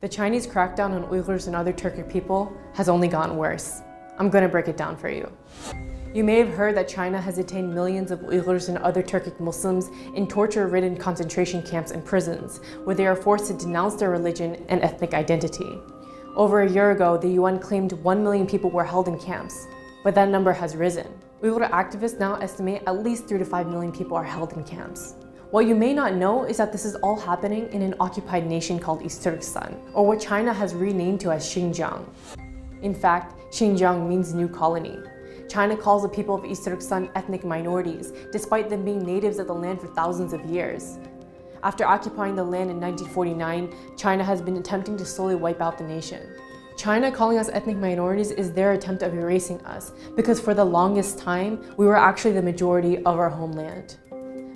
The Chinese crackdown on Uyghurs and other Turkic people has only gotten worse. I'm gonna break it down for you. You may have heard that China has detained millions of Uyghurs and other Turkic Muslims in torture-ridden concentration camps and prisons, where they are forced to denounce their religion and ethnic identity. Over a year ago, the UN claimed 1 million people were held in camps, but that number has risen. Uyghur activists now estimate at least 3 to 5 million people are held in camps. What you may not know is that this is all happening in an occupied nation called East Turkestan, or what China has renamed to as Xinjiang. In fact, Xinjiang means new colony. China calls the people of East Turkestan ethnic minorities, despite them being natives of the land for thousands of years. After occupying the land in 1949, China has been attempting to slowly wipe out the nation. China calling us ethnic minorities is their attempt of erasing us, because for the longest time, we were actually the majority of our homeland.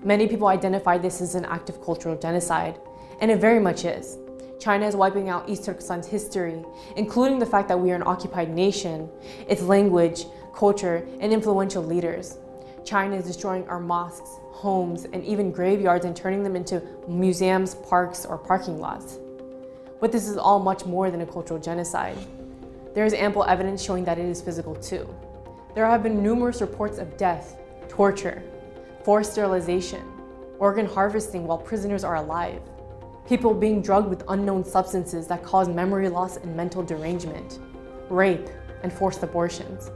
Many people identify this as an act of cultural genocide, and it very much is. China is wiping out East Turkestan's history, including the fact that we are an occupied nation, its language, culture, and influential leaders. China is destroying our mosques, homes, and even graveyards and turning them into museums, parks, or parking lots. But this is all much more than a cultural genocide. There is ample evidence showing that it is physical too. There have been numerous reports of death, torture, forced sterilization, organ harvesting while prisoners are alive, people being drugged with unknown substances that cause memory loss and mental derangement, rape, and forced abortions.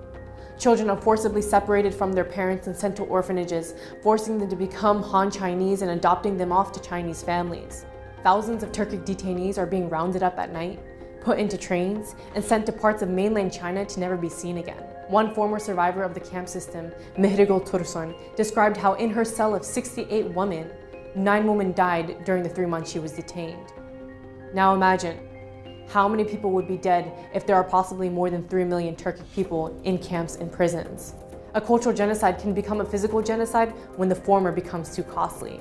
Children are forcibly separated from their parents and sent to orphanages, forcing them to become Han Chinese and adopting them off to Chinese families. Thousands of Turkic detainees are being rounded up at night, put into trains, and sent to parts of mainland China to never be seen again. One former survivor of the camp system, Mehrigul Tursun, described how in her cell of 68 women, 9 women died during the 3 months she was detained. Now imagine, how many people would be dead if there are possibly more than 3 million Turkic people in camps and prisons? A cultural genocide can become a physical genocide when the former becomes too costly.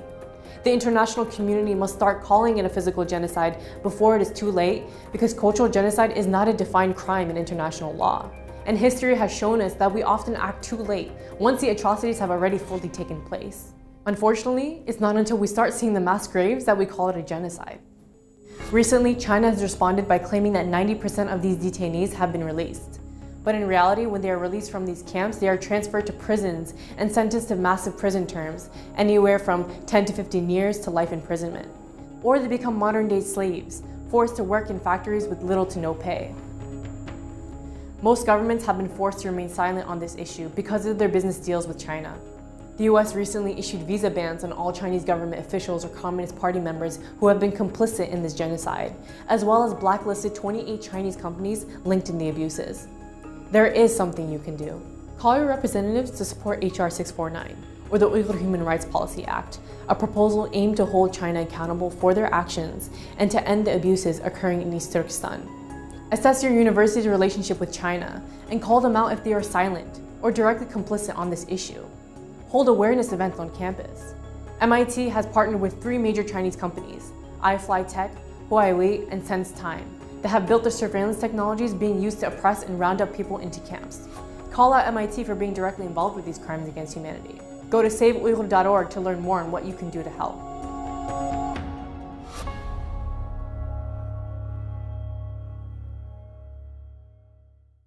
The international community must start calling it a physical genocide before it is too late, because cultural genocide is not a defined crime in international law. And history has shown us that we often act too late, once the atrocities have already fully taken place. Unfortunately, it's not until we start seeing the mass graves that we call it a genocide. Recently, China has responded by claiming that 90% of these detainees have been released. But in reality, when they are released from these camps, they are transferred to prisons and sentenced to massive prison terms, anywhere from 10 to 15 years to life imprisonment. Or they become modern-day slaves, forced to work in factories with little to no pay. Most governments have been forced to remain silent on this issue because of their business deals with China. The US recently issued visa bans on all Chinese government officials or Communist Party members who have been complicit in this genocide, as well as blacklisted 28 Chinese companies linked in the abuses. There is something you can do. Call your representatives to support HR 649, or the Uyghur Human Rights Policy Act, a proposal aimed to hold China accountable for their actions and to end the abuses occurring in East Turkestan. Assess your university's relationship with China and call them out if they are silent or directly complicit on this issue. Hold awareness events on campus. MIT has partnered with 3 major Chinese companies, iFlyTech, Huawei, and SenseTime, that have built the surveillance technologies being used to oppress and round up people into camps. Call out MIT for being directly involved with these crimes against humanity. Go to SaveUyghur.org to learn more on what you can do to help.